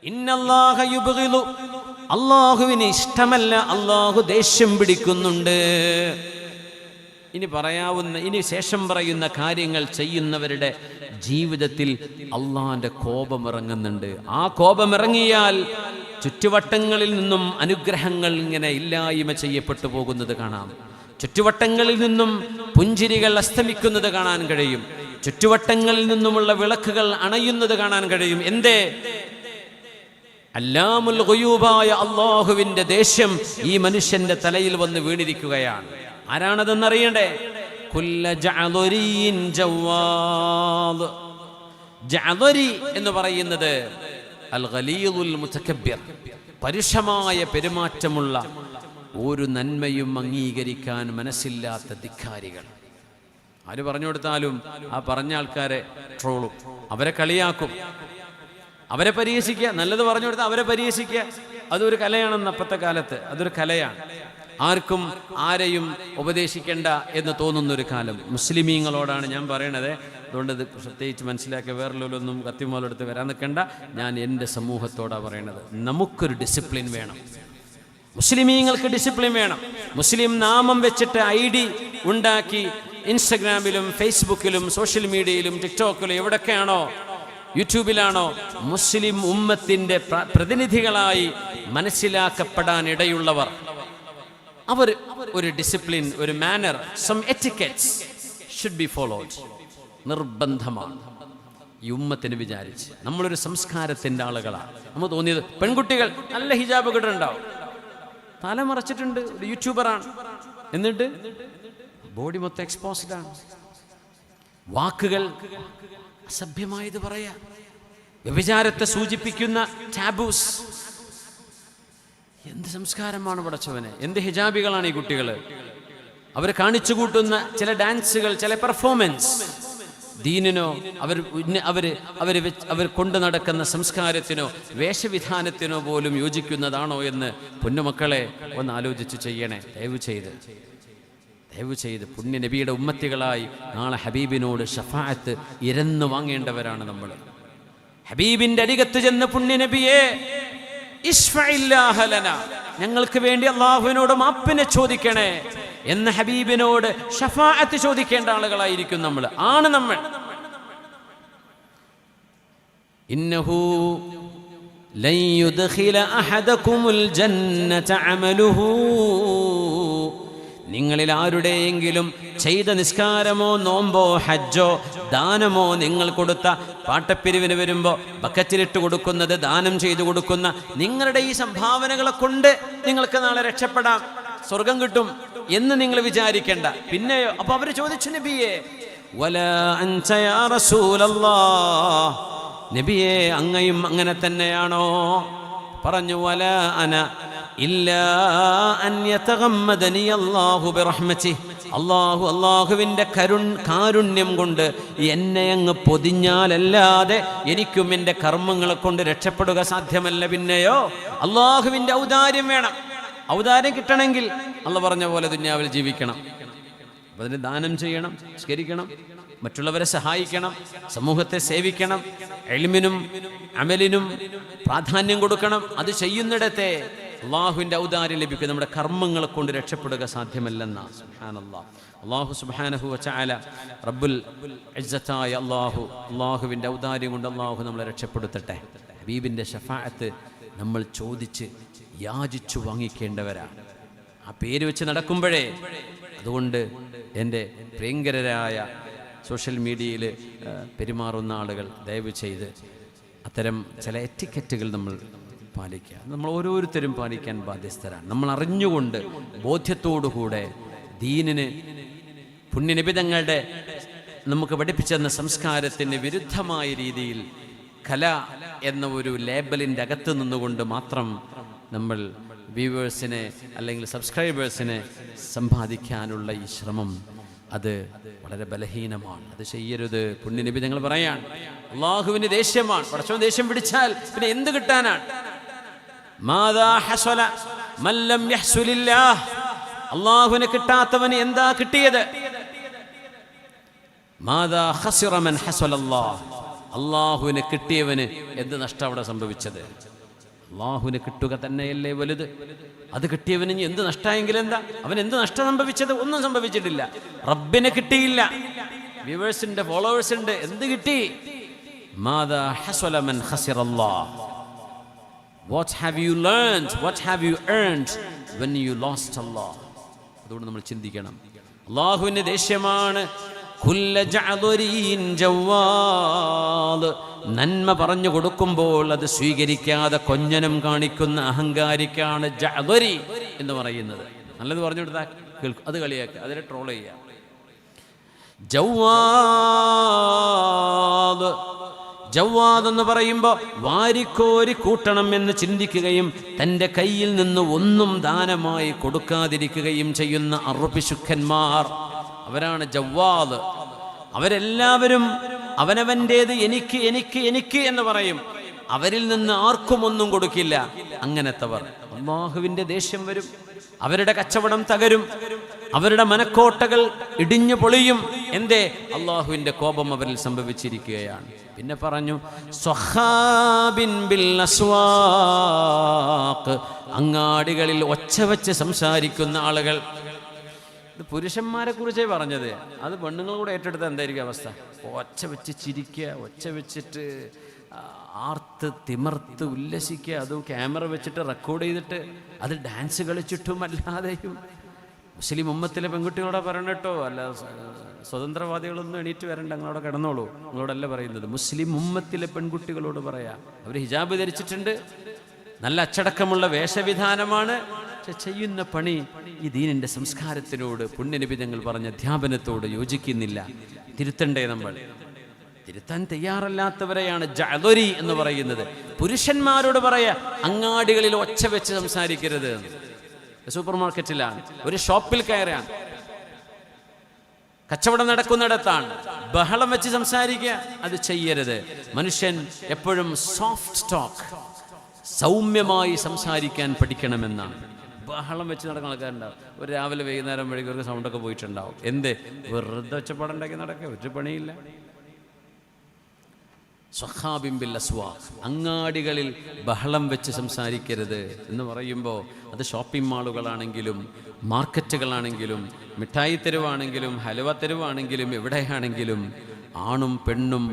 ഇന്നല്ലാഹ യുബ്ഗിദു, അല്ലാഹുവിന് ഇഷ്ടമല്ല, അല്ലാഹു ദേഷ്യം പിടിക്കുന്നുണ്ട്. ഇനി ശേഷം പറയുന്ന കാര്യങ്ങൾ ചെയ്യുന്നവരുടെ ജീവിതത്തിൽ അള്ളാന്റെ കോപമിറങ്ങുന്നുണ്ട്. ആ കോപമിറങ്ങിയാൽ ചുറ്റുവട്ടങ്ങളിൽ നിന്നും അനുഗ്രഹങ്ങൾ ഇങ്ങനെ ഇല്ലായ്മ ചെയ്യപ്പെട്ടു പോകുന്നത് കാണാം. ചുറ്റുവട്ടങ്ങളിൽ നിന്നും പുഞ്ചിരികൾ അസ്തമിക്കുന്നത് കാണാൻ കഴിയും. ചുറ്റുവട്ടങ്ങളിൽ നിന്നുമുള്ള വിളക്കുകൾ അണയുന്നത് കാണാൻ കഴിയും. എന്തേ? അല്ലാമുൽ ഗുയൂബായ അല്ലാഹുവിന്റെ ദേഷ്യം ഈ മനുഷ്യന്റെ തലയിൽ വന്ന് വീണിരിക്കുകയാണ്. ആരാണതെന്നറിയണ്ടേ? കുല്ല ജഅദരിൻ ജവാദ്. ജഅദരി എന്ന് പറയുന്നത് അൽ ഖലീദുൽ മുതകബ്ബിർ, പരുഷമായ പെരുമാറ്റമുള്ള, ഒരു നന്മയും അംഗീകരിക്കാൻ മനസ്സില്ലാത്ത ധിക്കാരികൾ. ആര് പറഞ്ഞു കൊടുത്താലും ആ പറഞ്ഞ ആൾക്കാരെ ട്രോളും, അവരെ കളിയാക്കും, അവരെ പരിഹസിക്കുക. നല്ലത് പറഞ്ഞു കൊടുത്താൽ അവരെ പരിഹസിക്കുക. അതൊരു കലയാണെന്ന് അപ്പത്തെ കാലത്ത് അതൊരു കലയാണ്. ആർക്കും ആരെയും ഉപദേശിക്കേണ്ട എന്ന് തോന്നുന്നൊരു കാലം. മുസ്ലിമീങ്ങളോടാണ് ഞാൻ പറയണത്. അതുകൊണ്ട് ഇത് പ്രത്യേകിച്ച് മനസ്സിലാക്കിയ വേറെല്ലൊന്നും കത്തിമോലെടുത്ത് വരാൻ നിൽക്കണ്ട. ഞാൻ എൻ്റെ സമൂഹത്തോടാണ് പറയണത്. നമുക്കൊരു ഡിസിപ്ലിൻ വേണം. മുസ്ലിമീങ്ങൾക്ക് ഡിസിപ്ലിൻ വേണം. മുസ്ലിം നാമം വെച്ചിട്ട് ID ഉണ്ടാക്കി ഇൻസ്റ്റഗ്രാമിലും ഫേസ്ബുക്കിലും സോഷ്യൽ മീഡിയയിലും ടിക്ടോക്കിലും എവിടൊക്കെയാണോ, യൂട്യൂബിലാണോ മുസ്ലിം ഉമ്മത്തിൻ്റെ പ്രതിനിധികളായി മനസ്സിലാക്കപ്പെടാൻ ഇടയുള്ളവർ, അവർ ഒരു ഡിസിപ്ലിൻ, ഒരു manner, some etiquettes should be followed. നിർബന്ധമാണ് ഈ ഉമ്മത്തിന് വിചാരിച്ച്. നമ്മളൊരു സംസ്കാരത്തിൻ്റെ ആളുകളാണ്. നമുക്ക് തോന്നിയത് പെൺകുട്ടികൾ നല്ല ഹിജാബ് കിട്ടുന്നുണ്ടാവും, തല മറച്ചിട്ടുണ്ട്, ഒരു യൂട്യൂബറാണ്, എന്നിട്ട് ബോഡി മൊത്തം എക്സ്പോസ്ഡ് ആണ്. വാക്കുകൾ അസഭ്യമായത് പറയാ, വ്യഭിചാരത്തെ സൂചിപ്പിക്കുന്ന ടാബൂസ്. എന്ത് സംസ്കാരമാണ് പടച്ചവനെ! എന്ത് ഹിജാബികളാണ് ഈ കുട്ടികൾ! അവർ കാണിച്ചു കൂട്ടുന്ന ചില ഡാൻസുകൾ, ചില പെർഫോമൻസ് ദീനിനോ അവർ കൊണ്ടു നടക്കുന്ന സംസ്കാരത്തിനോ വേഷവിധാനത്തിനോ പോലും യോജിക്കുന്നതാണോ എന്ന് പൊന്നുമക്കളെ ഒന്ന് ആലോചിച്ച് ചെയ്യണേ. ദയവ് ചെയ്ത് പുണ്യ നബിയുടെ ഉമ്മത്തികളായി നാളെ ഹബീബിനോട് ഷഫാഅത്ത് ഇരന്നു വാങ്ങേണ്ടവരാണ് നമ്മൾ. ഹബീബിന്റെ അരികത്ത് ചെന്ന് പുണ്യ നബിയെ ഇശ്ഫഇല്ലാഹ ലനാ, ഞങ്ങൾക്ക് വേണ്ടി അല്ലാഹുവിനോട് മാപ്പിനെ ചോദിക്കണേ എന്ന് ഹബീബിനോട് ഷഫാഅത്ത് ചോദിക്കേണ്ട ആളുകളായിരിക്കും നമ്മൾ. നമ്മൾ ഇന്നഹു ലൻ യുദ്ഖില അഹദകുമുൽ ജന്നത അമലുഹു, നിങ്ങളിൽ ആരുടെയെങ്കിലും ചെയ്ത നിസ്കാരമോ നോമ്പോ ഹജ്ജോ ദാനമോ, നിങ്ങൾ കൊടുത്ത പാട്ടപ്പിരിവിന് വരുമ്പോൾ ബക്കറ്റിലിട്ട് കൊടുക്കുന്നത്, ദാനം ചെയ്തു കൊടുക്കുന്ന നിങ്ങളുടെ ഈ സംഭാവനകളെ കൊണ്ട് നിങ്ങൾക്ക് നാളെ രക്ഷപ്പെടാം, സ്വർഗം കിട്ടും എന്ന് നിങ്ങൾ വിചാരിക്കേണ്ട. പിന്നെയോ? അപ്പൊ അവര് ചോദിച്ചു, നബിയെ വലാ അൻത യാ റസൂലല്ലാഹ്, നബിയെ അങ്ങയും അങ്ങനെ തന്നെയാണോ? പറഞ്ഞു, വലാ അന ഇല്ലാ അൻ യതഗമ്മദനി അല്ലാഹു ബിറഹ്മതിഹി, അല്ലാഹുവിൻ്റെ കാരുണ്യം കൊണ്ട് എന്നെ അങ്ങ് പൊതിഞ്ഞാലല്ലാതെ എനിക്കും എൻ്റെ കർമ്മങ്ങളെ കൊണ്ട് രക്ഷപ്പെടുക സാധ്യമല്ല. പിന്നെയോ? അല്ലാഹുവിൻ്റെ ഔദാര്യം വേണം. ഔദാര്യം കിട്ടണമെങ്കിൽ അല്ലാഹു പറഞ്ഞ പോലെ ദുനിയാവിൽ ജീവിക്കണം. അതിന് ദാനം ചെയ്യണം, സ്കരിക്കണം, മറ്റുള്ളവരെ സഹായിക്കണം, സമൂഹത്തെ സേവിക്കണം, ഇൽമിനും അമലിനും പ്രാധാന്യം കൊടുക്കണം. അത് ചെയ്യുന്നിടത്തെ അള്ളാഹുവിൻ്റെ ഔദാര്യം ലഭിക്കും. നമ്മുടെ കർമ്മങ്ങളെ കൊണ്ട് രക്ഷപ്പെടുക സാധ്യമല്ലെന്ന. സുബ്ഹാനല്ലാഹ്. അല്ലാഹു സുബ്ഹാനഹു വ തആല റബ്ബുൽ ഇസ്സത്തായ അല്ലാഹുവിൻ്റെ ഔദാര്യം കൊണ്ട് അല്ലാഹു നമ്മളെ രക്ഷപ്പെടുത്തട്ടെ. ഹബീബിൻ്റെ ഷഫാഅത്ത് നമ്മൾ ചോദിച്ച് യാചിച്ചു വാങ്ങിക്കേണ്ടവരാണ്. ആ പേര് വെച്ച് നടക്കുമ്പോഴേ. അതുകൊണ്ട് എൻ്റെ പ്രിയങ്കരരായ സോഷ്യൽ മീഡിയയിൽ പെരുമാറുന്ന ആളുകൾ ദയവ് ചെയ്ത് അത്തരം ചില എറ്റിക്കറ്റുകൾ നമ്മൾ പാലിക്കുക. നമ്മൾ ഓരോരുത്തരും പാലിക്കാൻ ബാധ്യസ്ഥരാണ്. നമ്മൾ അറിഞ്ഞുകൊണ്ട് ബോധ്യത്തോടുകൂടെ ദീനിന്, പുണ്യനിബിധങ്ങളുടെ നമുക്ക് പഠിപ്പിച്ചെന്ന സംസ്കാരത്തിന് വിരുദ്ധമായ രീതിയിൽ കല എന്ന ഒരു ലേബലിൻ്റെ അകത്ത് നിന്നുകൊണ്ട് മാത്രം നമ്മൾ വ്യൂവേഴ്സിനെ അല്ലെങ്കിൽ സബ്സ്ക്രൈബേഴ്സിനെ സമ്പാദിക്കാനുള്ള ഈ ശ്രമം അത് വളരെ ബലഹീനമാണ്. അത് ചെയ്യരുത്. പുണ്യനബി ഞങ്ങൾ പറയാൻ, അള്ളാഹുവിന് ദേഷ്യമാണ്. പടച്ചവൻ ദേഷ്യം പിടിച്ചാൽ പിന്നെ എന്ത് കിട്ടാനാണ്? മാദാ ഹസല മൻ ലം യഹ്സുലില്ലാഹ്, അള്ളാഹുവിനെ കിട്ടാത്തവന് എന്താ കിട്ടിയത്? മാദാ ഖസിറ മൻ ഹസലല്ലാഹ്, അള്ളാഹുവിനെ കിട്ടിയവന് എന്ത് നഷ്ടം അവിടെ സംഭവിച്ചത്? അള്ളാഹുവിനെ കിട്ടുക തന്നെയല്ലേ വലുത്. അത് കിട്ടിയവന് ഇനി എന്ത് നഷ്ടമായെങ്കിൽ എന്താ? അവൻ എന്ത് നഷ്ടം സംഭവിച്ചത്? ഒന്നും സംഭവിച്ചിട്ടില്ല. റബ്ബിനെ കിട്ടിയില്ല, വ്യൂവേഴ്സിന്റെ ഫോളോവേഴ്സിന്റെ എന്ത് കിട്ടി? മാദാ ഹസല മൻ ഖസിറല്ലാഹ്. What have you learned? What have you earned when you lost Allah? അതുകൊണ്ട് നമ്മൾ ചിന്തിക്കണം. അള്ളാഹുവിന്റെ ദേഷ്യമാണ് കുല്ല ജഅദുരീൻ ജവാദ്. നന്മ പറഞ്ഞു കൊടുക്കുമ്പോൾ അത് സ്വീകരിക്കാതെ കൊഞ്ഞനം കാണിക്കുന്ന അഹങ്കാരിക്കാണ് ജഅദുരി എന്ന് പറയുന്നത്. നല്ലത് പറഞ്ഞു കൊടുത്താൽ കേൾക്കും, അത് കളിയാക്കുക, അതിനെ ട്രോൾ ചെയ്യുക. ജവാദ്, ജവാദ് എന്ന് പറയുമ്പോൾ വാരിക്കോരി കൂട്ടണം എന്ന് ചിന്തിക്കുകയും തൻ്റെ കയ്യിൽ നിന്ന് ഒന്നും ദാനമായി കൊടുക്കാതിരിക്കുകയും ചെയ്യുന്ന അറുപിശുക്കന്മാർ, അവരാണ് ജവാദ്. അവരെല്ലാവരും അവനവൻ്റേത് എനിക്ക് എനിക്ക് എനിക്ക് എന്ന് പറയും. അവരിൽ നിന്ന് ആർക്കും ഒന്നും കൊടുക്കില്ല. അങ്ങനത്തെവർ അല്ലാഹുവിൻ്റെ ദേഷ്യം വരും, അവരുടെ കച്ചവടം തകരും, അവരുടെ മനക്കോട്ടകൾ ഇടിഞ്ഞു പൊളിയും. എന്തേ? അല്ലാഹുവിൻ്റെ കോപം അവരിൽ സംഭവിച്ചിരിക്കുകയാണ്. പിന്നെ പറഞ്ഞു സ്വഹാബിൻ ബിൽ അസ്വാഖ്, അങ്ങാടികളിൽ ഒച്ച വെച്ച് സംസാരിക്കുന്ന ആളുകൾ. ഇത് പുരുഷന്മാരെ കുറിച്ചേ പറഞ്ഞത്, അത് പെണ്ണുങ്ങൾ കൂടെ ഏറ്റെടുത്താൽ എന്തായിരിക്കും അവസ്ഥ? ഒച്ച വെച്ച് ചിരിക്കുക, ഒച്ച വെച്ചിട്ട് ആർത്ത് തിമർത്ത് ഉല്ലസിക്കുക, അതും ക്യാമറ വെച്ചിട്ട് റെക്കോർഡ് ചെയ്തിട്ട് അത് ഡാൻസ് കളിച്ചിട്ടും അല്ലാതെയും. മുസ്ലിം ഉമ്മത്തിലെ പെൺകുട്ടികളോടെ പറയണം കേട്ടോ, അല്ല സ്വതന്ത്രവാദികളൊന്നും എണീറ്റ് വരണ്ട, നിങ്ങളവിടെ കിടന്നോളൂ, നിങ്ങളോടല്ല പറയുന്നത്. മുസ്ലിം ഉമ്മത്തിലെ പെൺകുട്ടികളോട് പറയാം. അവർ ഹിജാബ് ധരിച്ചിട്ടുണ്ട്, നല്ല അച്ചടക്കമുള്ള വേഷവിധാനമാണ്, പക്ഷെ ചെയ്യുന്ന പണി ഈ ദീനിൻ്റെ സംസ്കാരത്തിനോട്, പുണ്യനബി തങ്ങൾ പറഞ്ഞ അധ്യാപനത്തോട് യോജിക്കുന്നില്ല. തിരുത്തണ്ടേ? നമ്മൾ തിരുത്താൻ തയ്യാറല്ലാത്തവരെയാണ് ജഅദുരി എന്ന് പറയുന്നത്. പുരുഷന്മാരോട് പറയാ അങ്ങാടികളിൽ ഒച്ച വെച്ച് സംസാരിക്കരുത്. സൂപ്പർ മാർക്കറ്റിലാണ്, ഒരു ഷോപ്പിൽ കയറാൻ, കച്ചവടം നടക്കുന്നിടത്താണ്, ബഹളം വെച്ച് സംസാരിക്കുക, അത് ചെയ്യരുത്. മനുഷ്യൻ എപ്പോഴും സോഫ്റ്റ് ടോക്ക്, സൗമ്യമായി സംസാരിക്കാൻ പഠിക്കണമെന്നാണ്. ബഹളം വെച്ച് നടക്കുന്ന ആൾക്കാരുണ്ടാവും, ഒരു രാവിലെ വൈകുന്നേരം വഴിക്ക് ഒരു സൗണ്ടൊക്കെ പോയിട്ടുണ്ടാവും. എന്ത്? വെറുതെ ഒച്ചപ്പാടുണ്ടാക്കി നടക്കുക, ഒരു പണിയില്ല. സ്വഹാബിൻ ബിൽ അസ്വാഖ്, അങ്ങാടികളിൽ ബഹളം വെച്ച് സംസാരിക്കരുത് എന്ന് പറയുമ്പോൾ അത് ഷോപ്പിംഗ് മാളുകളാണെങ്കിലും മാർക്കറ്റുകളാണെങ്കിലും മിഠായി തെരുവാണെങ്കിലും ഹലുവ തെരുവാണെങ്കിലും എവിടെയാണെങ്കിലും ആണും പെണ്ണും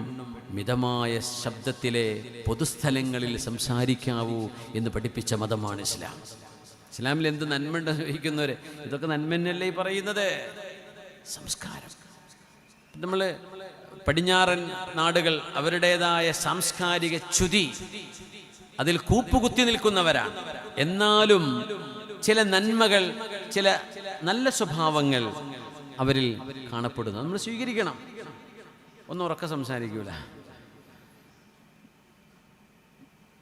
മിതമായ ശബ്ദത്തിലെ പൊതുസ്ഥലങ്ങളിൽ സംസാരിക്കാവൂ എന്ന് പഠിപ്പിച്ച മതമാണ് ഇസ്ലാം. ഇസ്ലാമിൽ എന്ത് നന്മയുണ്ടെന്ന് ചോദിക്കുന്നവരെ, ഇതൊക്കെ നന്മന്നല്ലേ ഈ പറയുന്നത്? സംസ്കാരം. നമ്മൾ പടിഞ്ഞാറൻ നാടുകൾ അവരുടേതായ സാംസ്കാരിക ച്യുതി, അതിൽ കൂപ്പുകുത്തി നിൽക്കുന്നവരാണ്. എന്നാലും ചില നന്മകൾ, ചില നല്ല സ്വഭാവങ്ങൾ അവരിൽ കാണപ്പെടുന്നു, നമ്മൾ സ്വീകരിക്കണം. ഒന്നും ഉറക്കെ സംസാരിക്കൂല.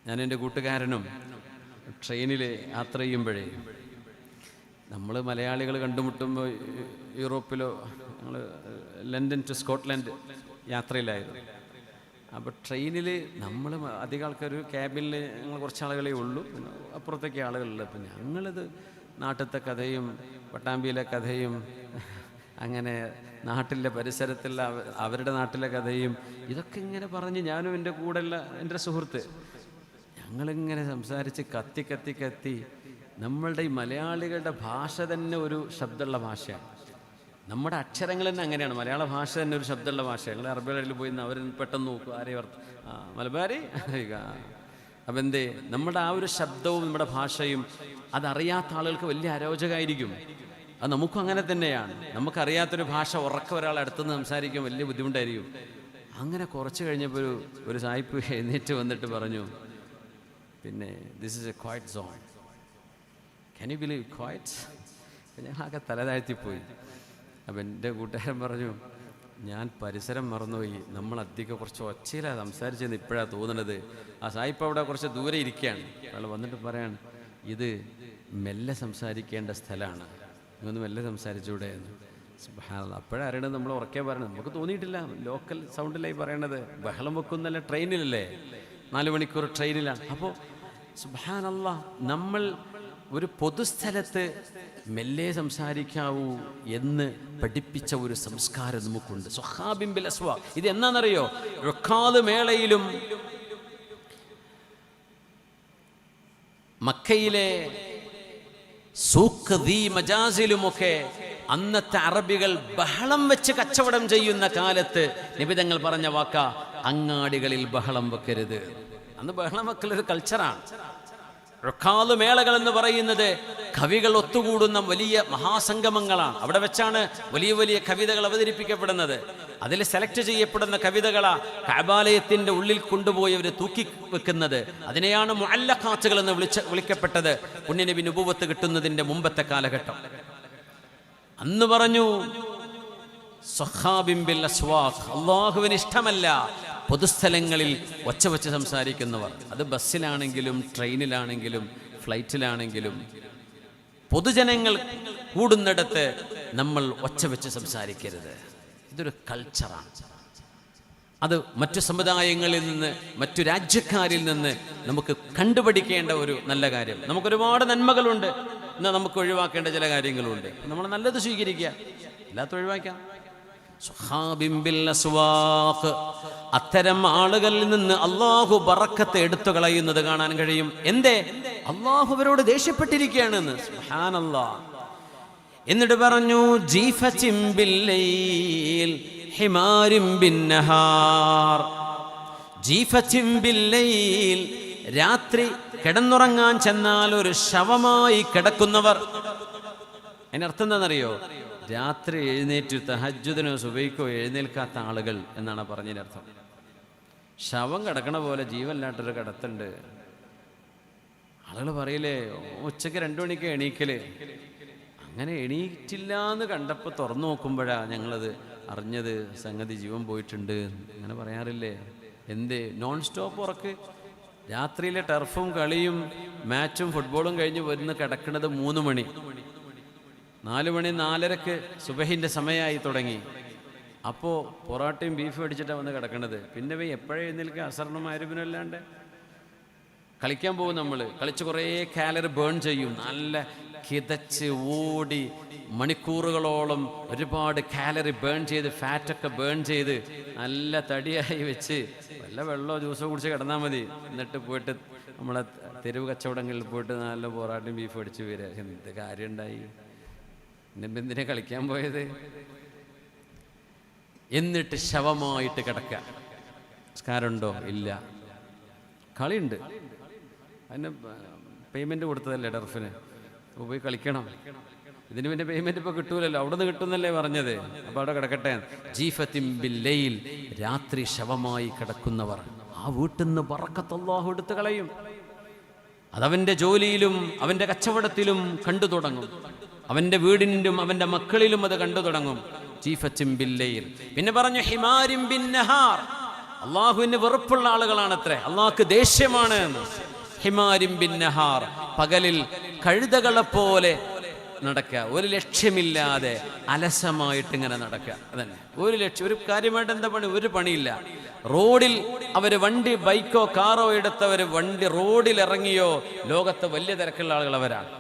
ഞാൻ എൻ്റെ കൂട്ടുകാരനും ട്രെയിനിൽ യാത്ര ചെയ്യുമ്പോഴേ, നമ്മൾ മലയാളികൾ കണ്ടുമുട്ടുമ്പോൾ യൂറോപ്പിലോ, ഞങ്ങൾ ലണ്ടൻ ടു സ്കോട്ട്ലൻഡ് യാത്രയിലായിരുന്നു. അപ്പോൾ ട്രെയിനിൽ നമ്മൾ അധികം ആൾക്കാർ, ക്യാബിനിൽ ഞങ്ങൾ കുറച്ച് ആളുകളേ ഉള്ളൂ, അപ്പുറത്തേക്ക് ആളുകളുള്ളത്. അപ്പം ഞങ്ങളിത് നാട്ടിലത്തെ കഥയും പട്ടാമ്പിയിലെ കഥയും അങ്ങനെ നാട്ടിലെ പരിസരത്തുള്ള അവരുടെ നാട്ടിലെ കഥയും ഇതൊക്കെ ഇങ്ങനെ പറഞ്ഞ്, ഞാനും എൻ്റെ കൂടെയുള്ള എൻ്റെ സുഹൃത്ത് ഞങ്ങളിങ്ങനെ സംസാരിച്ച് കത്തി കത്തി കത്തി. നമ്മളുടെ ഈ മലയാളികളുടെ ഭാഷ തന്നെ ഒരു ശബ്ദമുള്ള ഭാഷയാണ്. നമ്മുടെ അക്ഷരങ്ങൾ തന്നെ അങ്ങനെയാണ്. മലയാള ഭാഷ തന്നെ ഒരു ശബ്ദമുള്ള ഭാഷയാണ്. ഞങ്ങൾ അറബികളിൽ പോയി അവർ പെട്ടെന്ന് നോക്കും, ആരെയും മലബാരി. അപ്പം എന്തേ, നമ്മുടെ ആ ഒരു ശബ്ദവും നമ്മുടെ ഭാഷയും അതറിയാത്ത ആളുകൾക്ക് വലിയ അരോചകമായിരിക്കും. അത് നമുക്കും അങ്ങനെ തന്നെയാണ്. നമുക്കറിയാത്തൊരു ഭാഷ ഉറക്കം ഒരാൾ അടുത്തുനിന്ന് സംസാരിക്കാൻ വലിയ ബുദ്ധിമുട്ടായിരിക്കും. അങ്ങനെ കുറച്ച് കഴിഞ്ഞപ്പോൾ ഒരു സായിപ്പ് എഴുന്നേറ്റ് വന്നിട്ട് പറഞ്ഞു, പിന്നെ this is A quiet zone, can you believe quiet? ഞാൻ ആകെ തലതാഴ്ത്തിപ്പോയി. അപ്പം എൻ്റെ കൂട്ടുകാരൻ പറഞ്ഞു, ഞാൻ പരിസരം മറന്നുപോയി, നമ്മൾ അധികം കുറച്ച് ഒച്ചയിലാണ് സംസാരിച്ചെന്ന് ഇപ്പോഴാണ് തോന്നുന്നത്. ആ സായിപ്പ് അവിടെ കുറച്ച് ദൂരെ ഇരിക്കുകയാണ്. അയാൾ വന്നിട്ട് പറയാണ്, ഇത് മെല്ലെ സംസാരിക്കേണ്ട സ്ഥലമാണ്, ഇങ്ങൊന്ന് മെല്ലെ സംസാരിച്ചൂടെ എന്ന്. സുബ്ഹാനല്ലാഹ്. അപ്പോഴറിയണത് നമ്മൾ ഉറക്കെ പറയണത്, നമുക്ക് തോന്നിയിട്ടില്ല, ലോക്കൽ സൗണ്ടിലായി പറയണത്. ബഹളം വെക്കുന്നല്ല, ട്രെയിനിലല്ലേ, 4 മണിക്കൂർ ട്രെയിനിലാണ്. അപ്പോൾ സുബ്ഹാനല്ലാഹ്, നമ്മൾ ഒരു പൊതുസ്ഥലത്ത് മെല്ലെ സംസാരിക്കാവൂ എന്ന് പഠിപ്പിച്ച ഒരു സംസ്കാരം നമുക്കുണ്ട്. സ്വഹാബിൻ ബിൽ അസ്വാഖ്. ഇത് എന്നാണെന്നറിയോ? റുക്കാദ് മേളയിലും മക്കയിലെ സൂഖ് ദീ മജാസിലുമൊക്കെ അന്നത്തെ അറബികൾ ബഹളം വെച്ച് കച്ചവടം ചെയ്യുന്ന കാലത്ത് നബി തങ്ങൾ പറഞ്ഞ വാക്ക, അങ്ങാടികളിൽ ബഹളം വെക്കരുത്. അന്ന് ബഹളം വെക്കലൊരു കൾച്ചറാണ്. റുക്കാദ് മേളകൾ എന്ന് പറയുന്നത് കവികൾ ഒത്തുകൂടുന്ന വലിയ മഹാസംഗമങ്ങളാണ്. അവിടെ വെച്ചാണ് വലിയ വലിയ കവിതകൾ അവതരിപ്പിക്കപ്പെടുന്നത്. അതിൽ സെലക്ട് ചെയ്യപ്പെടുന്ന കവിതകളാ കഅബാലയത്തിന്റെ ഉള്ളിൽ കൊണ്ടുപോയി അവർ തൂക്കി വെക്കുന്നത്. അതിനെയാണ് മുഅല്ലഖാത്തുകൾ എന്ന് വിളിക്കപ്പെട്ടത്. പുണ്യനബി നുബുവത്ത് കിട്ടുന്നതിന്റെ മുമ്പത്തെ കാലഘട്ടം. അന്ന് പറഞ്ഞു സ്വഹാബിൻ ബിൽ അസ്വാഖ്, അല്ലാഹുവിന് ഇഷ്ടമല്ല പൊതുസ്ഥലങ്ങളിൽ ഒച്ച വെച്ച് സംസാരിക്കുന്നവർ. അത് ബസ്സിലാണെങ്കിലും ട്രെയിനിലാണെങ്കിലും ഫ്ലൈറ്റിലാണെങ്കിലും പൊതുജനങ്ങൾ കൂടുന്നിടത്ത് നമ്മൾ ഒച്ച വെച്ച് സംസാരിക്കരുത്. ഇതൊരു കൾച്ചറാണ്. അത് മറ്റു സമുദായങ്ങളിൽ നിന്ന്, മറ്റു രാജ്യക്കാരിൽ നിന്ന് നമുക്ക് കണ്ടുപഠിക്കേണ്ട ഒരു നല്ല കാര്യം. നമുക്കൊരുപാട് നന്മകളുണ്ട്, എന്നാൽ നമുക്ക് ഒഴിവാക്കേണ്ട ചില കാര്യങ്ങളുണ്ട്. നമ്മൾ നല്ലത് സ്വീകരിക്കുക, അല്ലാത്ത ഒഴിവാക്കാം. സ്വഹാബിൻ ബിൽ അസ്വാഖ്, അത്തരം ആളുകളിൽ നിന്ന് അള്ളാഹു ബറക്കത്ത് എടുത്തു കളയുന്നത് കാണാൻ കഴിയും. എന്തേ? അള്ളാഹു അവരോട് ദേഷ്യപ്പെട്ടിരിക്കുകയാണെന്ന്. സുബ്ഹാനല്ലാഹ്. എന്നിട്ട് പറഞ്ഞു ജീഫത്തിൻ ബിൽ ലൈൽ ഹിമാരിൻ ബിൻ നഹാർ. ജീഫത്തിൻ ബിൽ ലൈൽ, രാത്രി കിടന്നുറങ്ങാൻ ചെന്നാൽ ഒരു ശവമായി കിടക്കുന്നവർ. അതിനർത്ഥം എന്താണെന്നറിയോ? രാത്രി എഴുന്നേറ്റ് തഹജ്ജുദിനോ സുബൈക്കോ എഴുന്നേൽക്കാത്ത ആളുകൾ എന്നാണ് പറഞ്ഞതിനർത്ഥം. ശവം കിടക്കണ പോലെ ജീവനില്ലാട്ടൊരു കിടത്തുണ്ട്. ആളുകൾ പറയില്ലേ, ഉച്ചയ്ക്ക് 2 മണിക്ക് എണീക്കല്. അങ്ങനെ എണീറ്റില്ല എന്ന് കണ്ടപ്പോൾ തുറന്നു നോക്കുമ്പോഴാണ് ഞങ്ങളത് അറിഞ്ഞത്, സംഗതി ജീവൻ പോയിട്ടുണ്ട്. അങ്ങനെ പറയാറില്ലേ? എന്തേ? നോൺ സ്റ്റോപ്പ് ഉറക്ക്. രാത്രിയിലെ ടർഫും കളിയും മാച്ചും ഫുട്ബോളും കഴിഞ്ഞ് വരുന്ന കിടക്കുന്നത് 3 മണി, 4 മണി 4:30 സുബഹിൻ്റെ സമയമായി തുടങ്ങി. അപ്പോൾ പൊറാട്ടയും ബീഫും അടിച്ചിട്ടാണ് വന്ന് കിടക്കണത്. പിന്നെ എപ്പോഴും എഴുന്നേൽക്കുക? അസറിനും മഗ്‌രിബിനും അല്ലാണ്ട്. കളിക്കാൻ പോകും നമ്മൾ. കളിച്ച് കുറേ കാലറി ബേൺ ചെയ്യും. നല്ല കിതച്ച് ഓടി മണിക്കൂറുകളോളം ഒരുപാട് കാലറി ബേൺ ചെയ്ത്, ഫാറ്റൊക്കെ ബേൺ ചെയ്ത് നല്ല തടിയായി വെച്ച് വല്ല വെള്ളമോ ജ്യൂസോ കുടിച്ച് കിടന്നാൽ മതി. എന്നിട്ട് പോയിട്ട് നമ്മളെ തെരുവ് കച്ചവടങ്ങളിൽ പോയിട്ട് നല്ല പൊറാട്ടയും ബീഫും അടിച്ച് വരിക. എന്ത് കാര്യം ഉണ്ടായി? എന്തിനെ കളിക്കാൻ പോയത്? എന്നിട്ട് ശവമായിട്ട് കിടക്കുക. സംസ്കാരമുണ്ടോ? ഇല്ല. കളിയുണ്ട്. അതിന് പേയ്മെന്റ് കൊടുത്തതല്ലേ ടർഫിന്. പോയി കളിക്കണം. ഇതിന് പിന്നെ പേയ്മെന്റ് ഇപ്പൊ കിട്ടൂലല്ലോ, അവിടെ നിന്ന് കിട്ടുന്നല്ലേ പറഞ്ഞത്. അപ്പൊ അവിടെ കിടക്കട്ടെ. ജീഫത്തിൻ ബിൽ ലൈൽ, രാത്രി ശവമായി കിടക്കുന്നവർ, ആ വീട്ടിൽ നിന്ന് ബറക്കത്ത് അല്ലാഹു എടുത്തു കളയും. അതവന്റെ ജോലിയിലും അവന്റെ കച്ചവടത്തിലും കണ്ടു തുടങ്ങും. അവന്റെ വീടിനും അവന്റെ മക്കളിലും അത് കണ്ടു തുടങ്ങും. ജീഫത്തിൻ ബിൽ ലൈൽ. പിന്നെ പറഞ്ഞു ഹിമാരിൻ ബിൻ നഹാർ, അള്ളാഹുവിന് വെറുപ്പുള്ള ആളുകളാണത്രേ, അള്ളാഹ്ക്ക് ദേഷ്യമാണ് എന്ന്. ഹിമാരിൻ ബിൻ നഹാർ, പകലിൽ കഴുതകളെ പോലെ നടക്കുക, ഒരു ലക്ഷ്യമില്ലാതെ അലസമായിട്ട് ഇങ്ങനെ നടക്കുക. അതന്നെ ഒരു ലക്ഷ്യം, ഒരു കാര്യമായിട്ട് എന്താ പണി? ഒരു പണിയില്ല. റോഡിൽ അവർ വണ്ടി, ബൈക്കോ കാറോ എടുത്തവർ വണ്ടി റോഡിൽ ഇറങ്ങിയോ ലോകത്ത് വലിയ തിരക്കുള്ള ആളുകൾ അവരാണ്.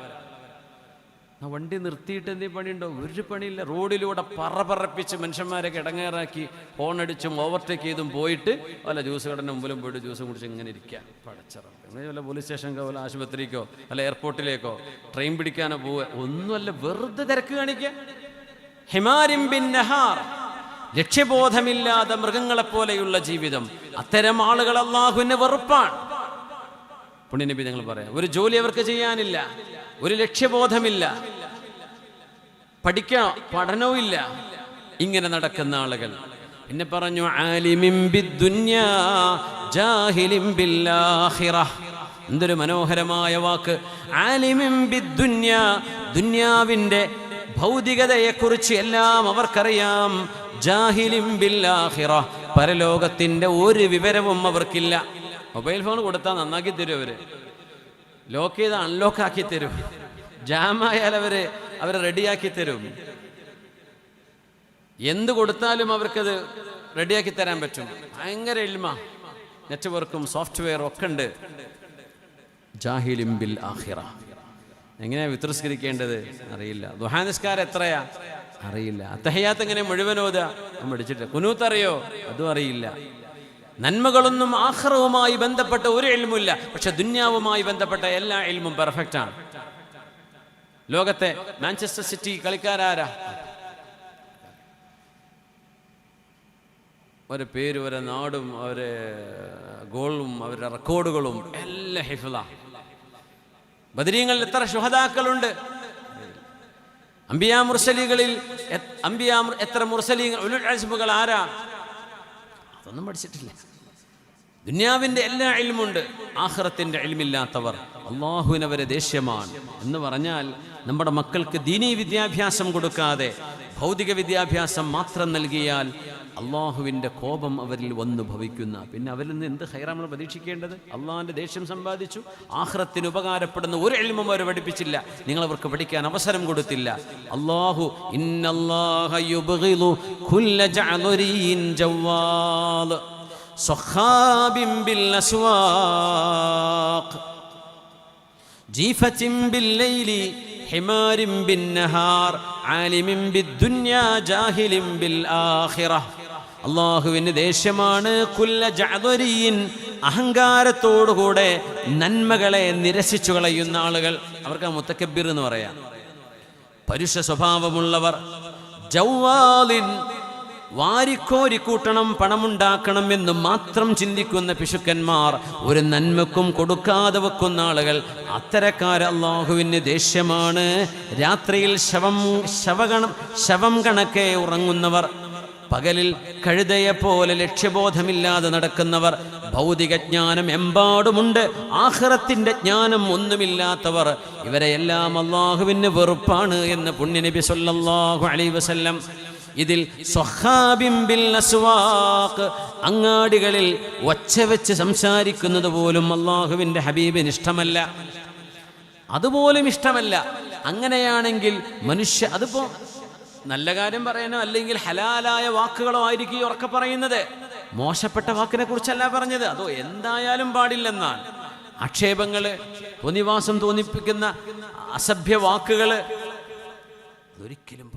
ആ വണ്ടി നിർത്തിയിട്ട് എന്തെങ്കിലും പണിയുണ്ടോ? ഒരു പണിയില്ല. റോഡിലൂടെ പറപ്പിച്ച് മനുഷ്യന്മാരെ കിടങ്ങേറാക്കി ഹോണടിച്ചും ഓവർടേക്ക് ചെയ്തും പോയിട്ട് വല്ല ജ്യൂസ് കടൻ്റെ മുമ്പിലും പോയിട്ട് ജ്യൂസും കുടിച്ച് ഇങ്ങനെ ഇരിക്കുക. പടച്ചിറം വല്ല പോലീസ് സ്റ്റേഷനിലോ വല്ല ആശുപത്രിക്കോ അല്ല എയർപോർട്ടിലേക്കോ ട്രെയിൻ പിടിക്കാനോ പോവുക ഒന്നുമല്ല, വെറുതെ തിരക്ക് കാണിക്കുക. ഹിമാരിൻ ബിൻ നഹാർ, ലക്ഷ്യബോധമില്ലാതെ മൃഗങ്ങളെപ്പോലെയുള്ള ജീവിതം. അത്തരം ആളുകൾ അല്ലാഹുവിന് വെറുപ്പാണ്. പുണ്യനബി ഞങ്ങൾ പറയാം, ഒരു ജോലി അവർക്ക് ചെയ്യാനില്ല, ഒരു ലക്ഷ്യബോധമില്ല, പഠനവും ഇല്ല, ഇങ്ങനെ നടക്കുന്ന ആളുകൾ. പിന്നെ പറഞ്ഞു ആലിമിൻ ബിദ്ദുനിയാ ജാഹിലിൻ ബിൽആഖിറഹ്. എന്തൊരു മനോഹരമായ വാക്ക്. ആലിമിൻ ബിദ്ദുനിയാ, ദുനിയാവിന്റെ ഭൗതികതയെക്കുറിച്ച് എല്ലാം അവർക്കറിയാം. ജാഹിലിൻ ബിൽആഖിറഹ്, പരലോകത്തിന്റെ ഒരു വിവരവും അവർക്കില്ല. മൊബൈൽ ഫോൺ കൊടുത്താൽ നന്നാക്കി തരും അവര്, ലോക്ക് ചെയ്ത് അൺലോക്ക് ആക്കി തരും, ജാമായാൽ അവരെ റെഡിയാക്കി തരും. എന്ത് കൊടുത്താലും അവർക്കത് റെഡിയാക്കി തരാൻ പറ്റും. ഭയങ്കര ഇൽമ, നെറ്റ്വർക്കും സോഫ്റ്റ്വെയറും ഒക്കെ ഉണ്ട്. ജാഹിലിൻ ബിൽ ആഖിറ. എങ്ങനെയാ വിത്രിസ്കരിക്കേണ്ടത് അറിയില്ല. ദുഹാ നിസ്കാരം എത്രയാ അറിയില്ല. അത്തഹിയാത്ത് എങ്ങനെ മുഴുവൻ ഓതുക പഠിച്ചിട്ട്. കുനൂത്ത് അറിയോ അതും അറിയില്ല. നന്മകളൊന്നും ആഖിറവുമായി ബന്ധപ്പെട്ട ഒരു ഇൽമുമില്ല. പക്ഷെ ദുന്യാവുമായി ബന്ധപ്പെട്ട എല്ലാ ഇൽമും പെർഫെക്റ്റ് ആണ്. ലോകത്തെ മാഞ്ചസ്റ്റർ സിറ്റി കളിക്കാരാരാ? അവരുടെ പേര്, അവരുടെ നാടും, അവരെ ഗോളും, അവരുടെ റെക്കോർഡുകളും എല്ലാം ഹിഫ്ള. ബദരീങ്ങളിൽ എത്ര ശുഹദാക്കളുണ്ട്? അംബിയാ മുർസലികളിൽ എത്ര മുർസലീങ്ങൾ, ഉലുൽ അസ്മുകൾ ആരാ? അതൊന്നും പഠിച്ചിട്ടില്ല. ദുന്യാവിന്റെ എല്ലാ ഇൽമുണ്ട്, ആഖിറത്തിന്റെ ഇൽമില്ലാത്തവർ അള്ളാഹുവിനവരെ ദേഷ്യമാണ്. എന്ന് പറഞ്ഞാൽ നമ്മുടെ മക്കൾക്ക് ദീനീ വിദ്യാഭ്യാസം കൊടുക്കാതെ ഭൗതിക വിദ്യാഭ്യാസം മാത്രം നൽകിയാൽ അള്ളാഹുവിൻ്റെ കോപം അവരിൽ വന്നു ഭവിക്കുന്ന, പിന്നെ അവരിൽ നിന്ന് എന്ത് ഖൈറാ നമ്മൾ പ്രതീക്ഷിക്കേണ്ടത്? അള്ളാഹിൻ്റെ ദേഷ്യം സമ്പാദിച്ചു, ആഖിറത്തിന് ഉപകാരപ്പെടുന്ന ഒരു ഇൽമും അവർ പഠിപ്പിച്ചില്ല, നിങ്ങൾ അവർക്ക് പഠിക്കാൻ അവസരം കൊടുത്തില്ല. അള്ളാഹു ഇന്നല്ലാഹ യുബ്ഗിദു കുല്ല ജഅലുരീൻ ജവാൽ സഖാബിൻ ബിൽ അസ്വാഖ് ജീഫത്തിൻ ബിൽ ലൈലി ഹിമാരിൻ ബിൻ നഹാർ ആലിമിൻ ബിദ്ദുനിയാ ജാഹിലിൻ ബിൽ ആഖിറ. അള്ളാഹുവിന് ദേഷ്യമാണ് കുല്ല ജഅദരീൻ, അഹങ്കാരത്തോടുകൂടെ നന്മകളെ നിരസിച്ചു കളയുന്ന ആളുകൾ. അവർക്ക് മുത്തക്കബ്ബിർ എന്ന് പറയാം. പരുഷ സ്വഭാവമുള്ളവർ. ജവാലിൻ, വാരിക്കോരിക്കൂട്ടണം, പണമുണ്ടാക്കണം എന്ന് മാത്രം ചിന്തിക്കുന്ന പിശുക്കന്മാർ, ഒരു നന്മക്കും കൊടുക്കാതെ വെക്കുന്ന ആളുകൾ. അത്തരക്കാർ അള്ളാഹുവിന് ദേഷ്യമാണ്. രാത്രിയിൽ ശവം കണക്കെ ഉറങ്ങുന്നവർ, പകലിൽ കഴുതയെപ്പോലെ ലക്ഷ്യബോധമില്ലാതെ നടക്കുന്നവർ, ഭൗതിക ജ്ഞാനം എമ്പാടുമുണ്ട്, ആഖിറത്തിന്റെ ജ്ഞാനം ഒന്നുമില്ലാത്തവർ, ഇവരെയെല്ലാം അള്ളാഹുവിന് വെറുപ്പാണ് എന്ന് പുണ്യനബി സല്ലല്ലാഹു അലൈഹി വസല്ലം. ഇതിൽ സ്വഹാബിൻ ബിൽ അസ്വാഖ്, അങ്ങാടികളിൽ ഒച്ച വെച്ച് സംസാരിക്കുന്നത് പോലും അള്ളാഹുവിൻ്റെ ഹബീബിന് ഇഷ്ടമല്ല, അതുപോലും ഇഷ്ടമല്ല. അങ്ങനെയാണെങ്കിൽ അതിപ്പോ നല്ല കാര്യം പറയാനോ അല്ലെങ്കിൽ ഹലാലായ വാക്കുകളോ ആയിരിക്കും ഈ ഉറക്കെ പറയുന്നത്. മോശപ്പെട്ട വാക്കിനെ കുറിച്ചല്ല പറഞ്ഞത്, അതോ എന്തായാലും പാടില്ലെന്നാണ്. ആക്ഷേപങ്ങള്, തോന്നിവാസം തോന്നിപ്പിക്കുന്ന അസഭ്യ വാക്കുകള് ഒരിക്കലും